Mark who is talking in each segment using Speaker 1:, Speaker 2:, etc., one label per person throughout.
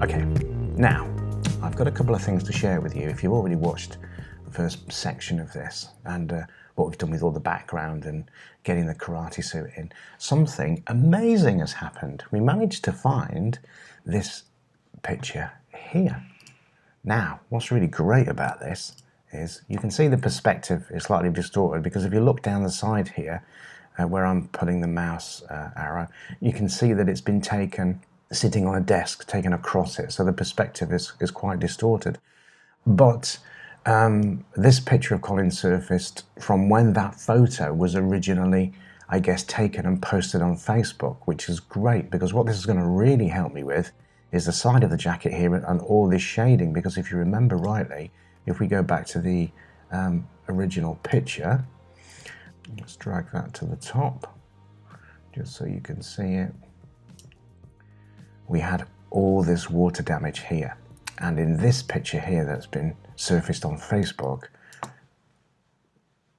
Speaker 1: Okay, now I've got a couple of things to share with you. If you've already watched the first section of this and what we've done with all the background and getting the karate suit in, something amazing has happened. We managed to find this picture here. Now, what's really great about this is you can see the perspective is slightly distorted, because if you look down the side here, where I'm putting the mouse arrow, you can see that it's been taken sitting on a desk, taken across it, so the perspective is quite distorted. But this picture of Colin surfaced from when that photo was originally, I guess, taken and posted on Facebook, which is great, because what this is going to really help me with is the side of the jacket here and all this shading, because if you remember rightly, if we go back to the original picture, let's drag that to the top just so you can see it. We had all this water damage here, and in this picture here that's been surfaced on Facebook,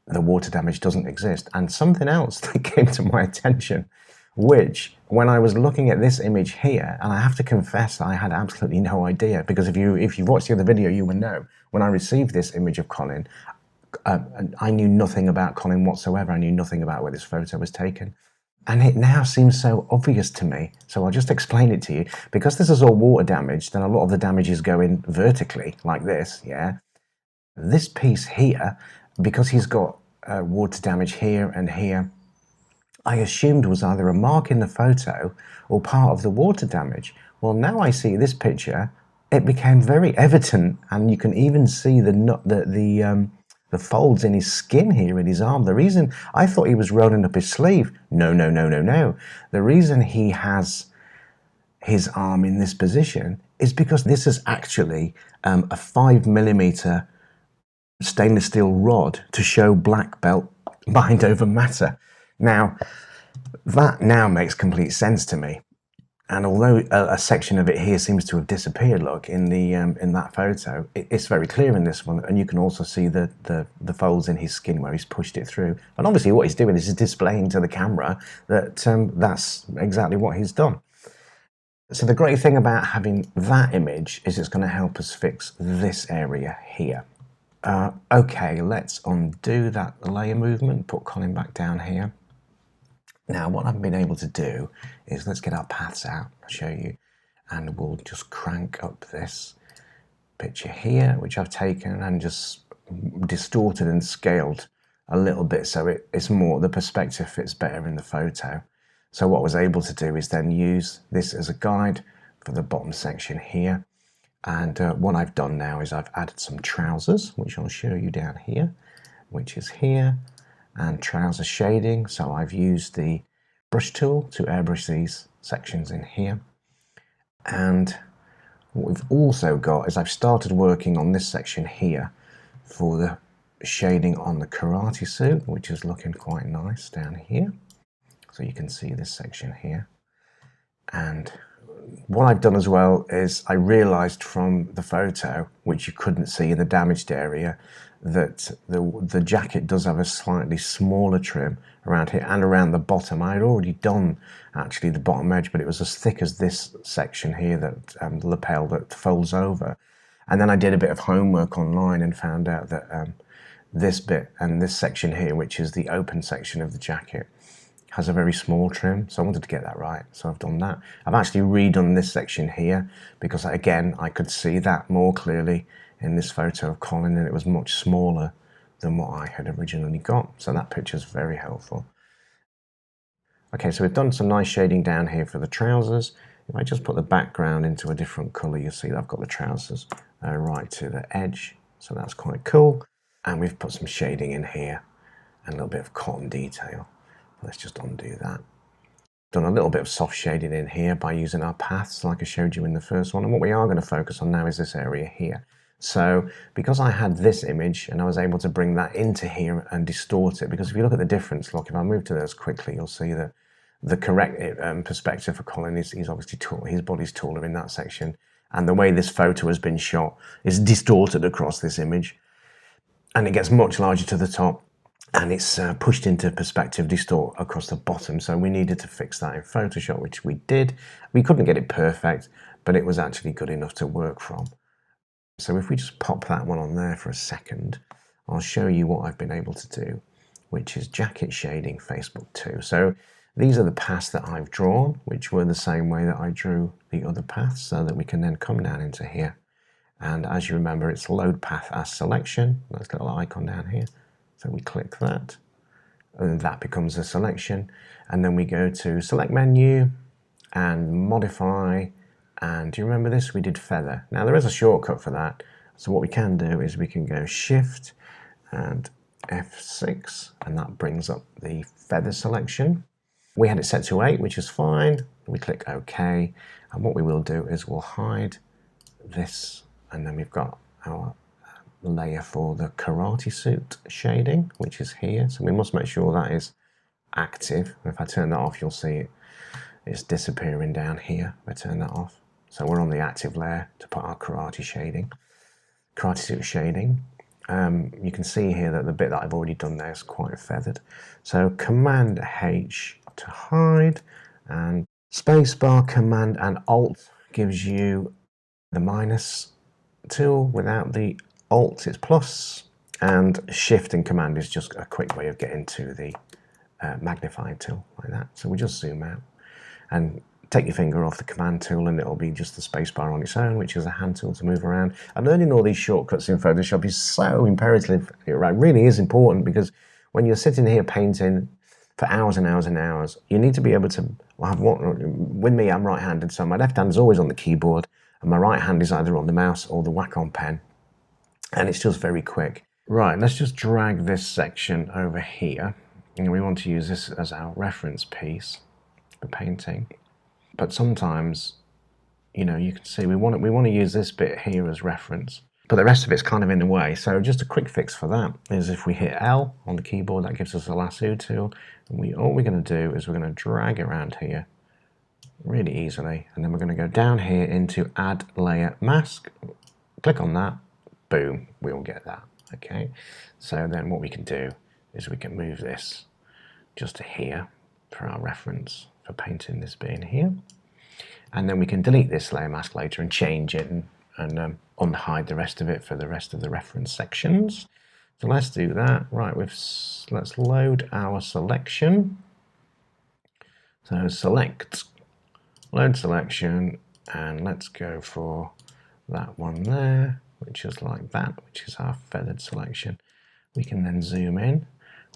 Speaker 1: the water damage doesn't exist. And something else that came to my attention, which when I was looking at this image here, and I have to confess I had absolutely no idea, because if you've watched the other video, you will know when I received this image of Colin, I knew nothing about Colin whatsoever. I knew nothing about where this photo was taken. And it now seems so obvious to me. So I'll just explain it to you. Because this is all water damage, then a lot of the damage is going vertically, like this, yeah? This piece here, because he's got water damage here and here, I assumed was either a mark in the photo or part of the water damage. Well, now I see this picture, it became very evident, and you can even see the folds in his skin here in his arm. The reason I thought he was rolling up his sleeve, no. The reason he has his arm in this position is because this is actually a 5mm stainless steel rod to show black belt bind over matter. Now, that now makes complete sense to me. And although a section of it here seems to have disappeared, look, in that photo, it's very clear in this one, and you can also see the folds in his skin where he's pushed it through. And obviously what he's doing is he's displaying to the camera that that's exactly what he's done. So the great thing about having that image is it's going to help us fix this area here. Okay, let's undo that layer movement, put Colin back down here. Now, what I've been able to do is, let's get our paths out, I'll show you, and we'll just crank up this picture here, which I've taken and just distorted and scaled a little bit so it's more, the perspective fits better in the photo. So what I was able to do is then use this as a guide for the bottom section here. And what I've done now is I've added some trousers, which I'll show you down here, which is here, and trouser shading. So I've used the brush tool to airbrush these sections in here. And what we've also got is I've started working on this section here for the shading on the karate suit, which is looking quite nice down here. So you can see this section here. And what I've done as well is I realized from the photo, which you couldn't see in the damaged area, that the jacket does have a slightly smaller trim around here and around the bottom. I had already done actually the bottom edge, but it was as thick as this section here, that the lapel that folds over. And then I did a bit of homework online and found out that this bit and this section here, which is the open section of the jacket, has a very small trim, so I wanted to get that right, so I've done that. I've actually redone this section here because, again, I could see that more clearly in this photo of Colin, and it was much smaller than what I had originally got, so that picture's very helpful. Okay, so we've done some nice shading down here for the trousers. If I just put the background into a different colour, you'll see that I've got the trousers right to the edge, so that's quite cool. And we've put some shading in here and a little bit of cotton detail. Let's just undo that. Done a little bit of soft shading in here by using our paths like I showed you in the first one. And what we are going to focus on now is this area here. So because I had this image and I was able to bring that into here and distort it, because if you look at the difference, look, if I move to this quickly, you'll see that the correct perspective for Colin is he's obviously tall, his body's taller in that section. And the way this photo has been shot is distorted across this image. And it gets much larger to the top. And it's pushed into perspective distort across the bottom. So we needed to fix that in Photoshop, which we did. We couldn't get it perfect, but it was actually good enough to work from. So if we just pop that one on there for a second, I'll show you what I've been able to do, which is jacket shading Facebook 2. So these are the paths that I've drawn, which were the same way that I drew the other paths, so that we can then come down into here. And as you remember, it's load path as selection. That's a little icon down here. So we click that, and that becomes a selection. And then we go to select menu and modify. And do you remember this? We did feather. Now there is a shortcut for that. So what we can do is we can go Shift and F6, and that brings up the feather selection. We had it set to 8, which is fine. We click OK, and what we will do is we'll hide this, and then we've got our layer for the karate suit shading, which is here. So we must make sure that is active. If I turn that off, you'll see it's disappearing down here. If I turn that off. So we're on the active layer to put our karate suit shading. You can see here that the bit that I've already done there is quite feathered. So Command H to hide, and spacebar, Command and Alt gives you the minus tool. Without the Alt it's plus, and Shift and Command is just a quick way of getting to the magnifying tool like that. So we just zoom out and take your finger off the command tool, and it'll be just the spacebar on its own, which is a hand tool to move around. And learning all these shortcuts in Photoshop is so imperative. It really is important, because when you're sitting here painting for hours and hours and hours, you need to be able to have one. With me, I'm right-handed, so my left hand is always on the keyboard, and my right hand is either on the mouse or the Wacom pen, and it's just very quick. Right, let's just drag this section over here, and we want to use this as our reference piece for painting. But sometimes, you know, you can see we want to use this bit here as reference, but the rest of it's kind of in the way. So just a quick fix for that is if we hit L on the keyboard, that gives us a lasso tool. And all we're going to do is we're going to drag around here really easily, and then we're going to go down here into Add Layer Mask. Click on that, boom, we'll get that. Okay, so then what we can do is we can move this just to here for our reference for painting this bit in here, and then we can delete this layer mask later and change it and unhide the rest of it for the rest of the reference sections. So let's do that. Right, let's load our selection. So select, load selection, and let's go for that one there, which is like that, which is our feathered selection. We can then zoom in.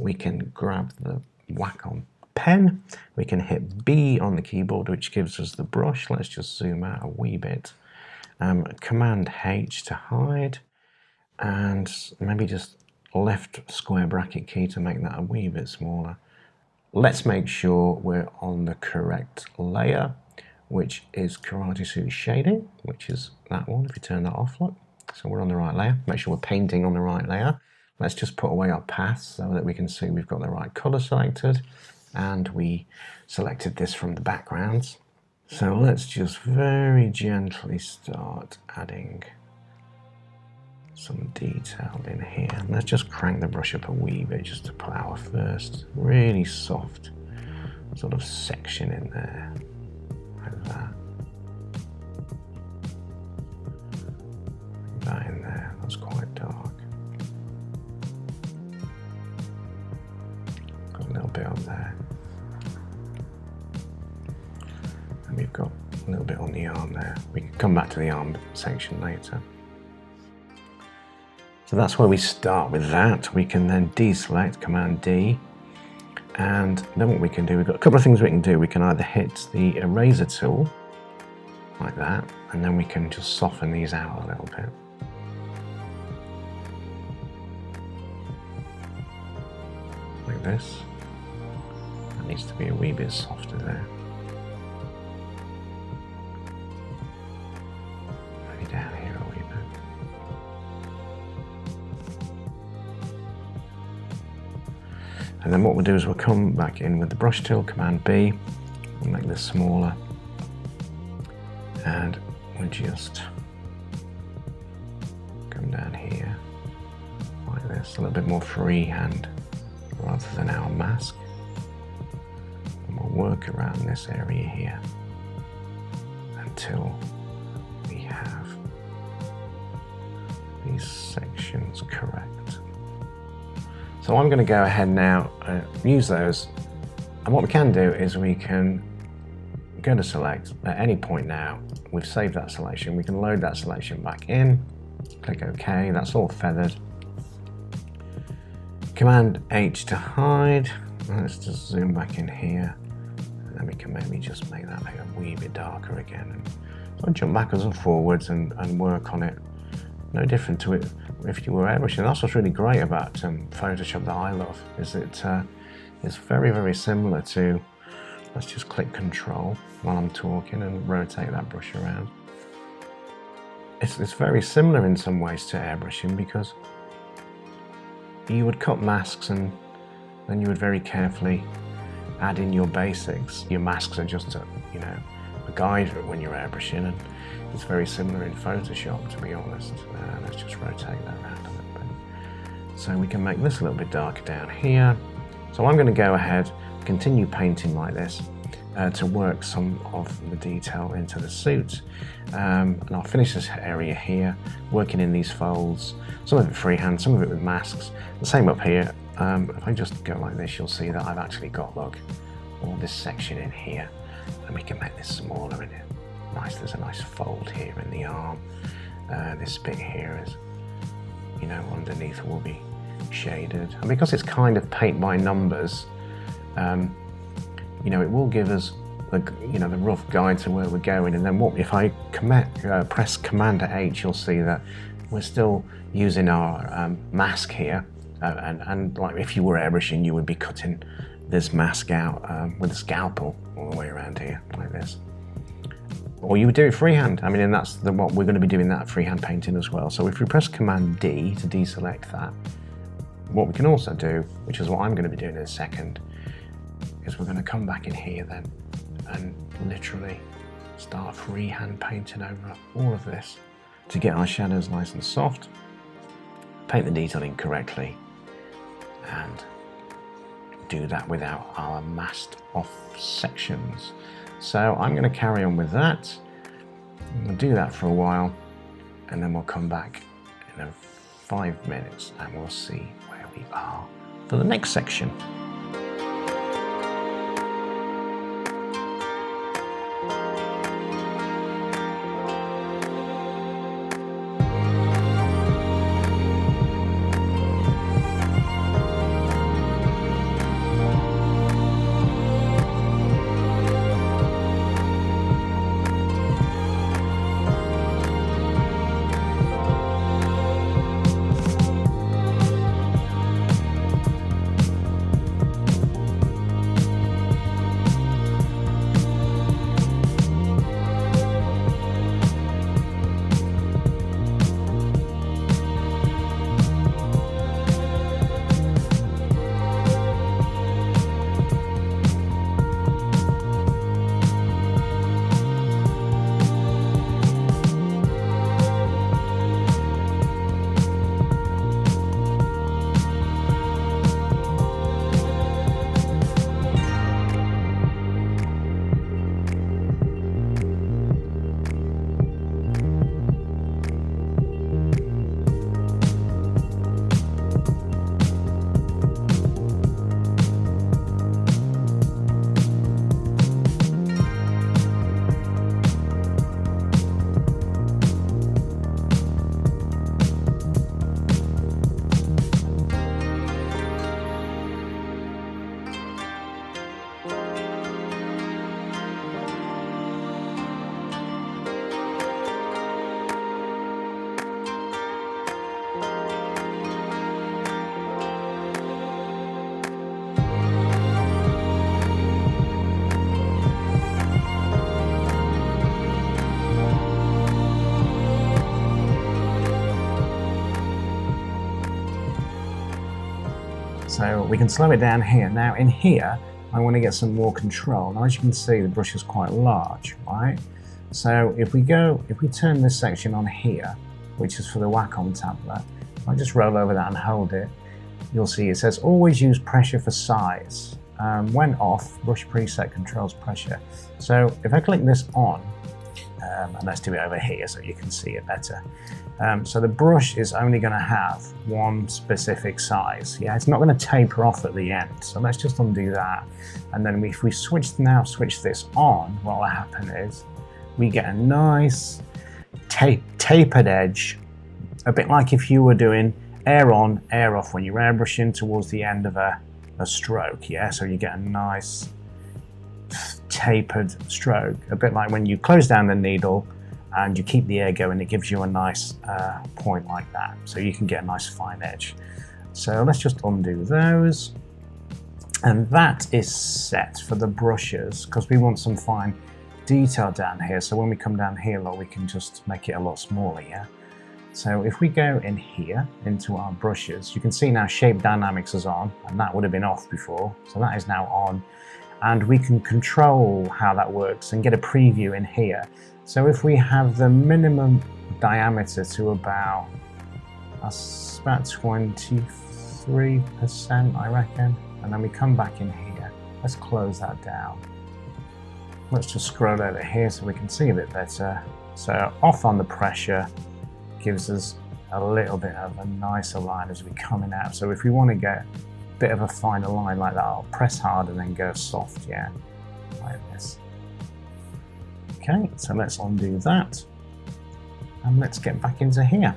Speaker 1: We can grab the Wacom pen. We can hit B on the keyboard, which gives us the brush. Let's just zoom out a wee bit. Command H to hide, and maybe just left square bracket key to make that a wee bit smaller. Let's make sure we're on the correct layer, which is karate suit shading, which is that one. If you turn that off, look. So we're on the right layer. Make sure we're painting on the right layer. Let's just put away our paths so that we can see we've got the right color selected, and we selected this from the backgrounds. So let's just very gently start adding some detail in here. And let's just crank the brush up a wee bit just to put our first really soft sort of section in there, like that. That in there, that's quite dark. Got a little bit up there. And we've got a little bit on the arm there. We can come back to the arm section later. So that's where we start with that. We can then deselect, Command D, and then what we can do, we've got a couple of things we can do. We can either hit the eraser tool, like that, and then we can just soften these out a little bit. Like this. That needs to be a wee bit softer there. Maybe down here a wee bit. And then what we'll do is we'll come back in with the brush tool, Command B, we'll make this smaller, and we'll just come down here like this, a little bit more freehand rather than our mask, and we'll work around this area here until that's correct. So I'm going to go ahead now and use those, and what we can do is we can go to select at any point now. We've saved that selection, we can load that selection back in, click OK, that's all feathered. Command H to hide. Let's just zoom back in here, and then we can maybe just make that like a wee bit darker again. And so I jump backwards and forwards and work on it. No different to it if you were airbrushing. That's what's really great about Photoshop that I love, is it's very, very similar to, let's just click Control while I'm talking and rotate that brush around. It's very similar in some ways to airbrushing, because you would cut masks and then you would very carefully add in your basics. Your masks are just a guide when you're airbrushing, and it's very similar in Photoshop, to be honest. Let's just rotate that around a little bit. So we can make this a little bit darker down here. So I'm going to go ahead, continue painting like this to work some of the detail into the suit. And I'll finish this area here, working in these folds, some of it freehand, some of it with masks. The same up here. If I just go like this, you'll see that I've actually got, look, all this section in here, and we can make this smaller in it. Nice, there's a nice fold here in the arm. This bit here is, underneath will be shaded. And because it's kind of paint by numbers, it will give us the rough guide to where we're going. And then if I press Command H, you'll see that we're still using our mask here. And like if you were airbrushing, you would be cutting this mask out with a scalpel all the way around here, like this. Or you would do it freehand. I mean, and that's what we're going to be doing, that freehand painting as well. So if we press Command D to deselect that, what we can also do, which is what I'm going to be doing in a second, is we're going to come back in here then and literally start freehand painting over all of this to get our shadows nice and soft, paint the detailing correctly, and do that without our masked off sections. So I'm going to carry on with that. We'll do that for a while, and then we'll come back in 5 minutes and we'll see where we are for the next section. So we can slow it down here. Now in here, I want to get some more control. Now as you can see, the brush is quite large, right? So if we turn this section on here, which is for the Wacom tablet, if I just roll over that and hold it, you'll see it says always use pressure for size. When off, brush preset controls pressure. So if I click this on, And let's do it over here so you can see it better. So the brush is only going to have one specific size. Yeah, it's not going to taper off at the end. So let's just undo that. And then if we switch this on, what will happen is we get a nice tapered edge, a bit like if you were doing air on, air off when you're airbrushing towards the end of a stroke. Yeah, so you get a nice tapered stroke, a bit like when you close down the needle and you keep the air going, it gives you a nice point like that, so you can get a nice fine edge. So let's just undo those, and that is set for the brushes because we want some fine detail down here. So when we come down here, look, we can just make it a lot smaller. Yeah, so if we go in here into our brushes, you can see now shape dynamics is on, and that would have been off before, so that is now on. And we can control how that works and get a preview in here. So if we have the minimum diameter to about 23%, I reckon, and then we come back in here, let's close that down. Let's just scroll over here so we can see a bit better. So off on the pressure gives us a little bit of a nicer line as we're coming out. So if we want to get bit of a finer line like that, I'll press hard and then go soft, yeah, like this. Okay, so let's undo that and let's get back into here.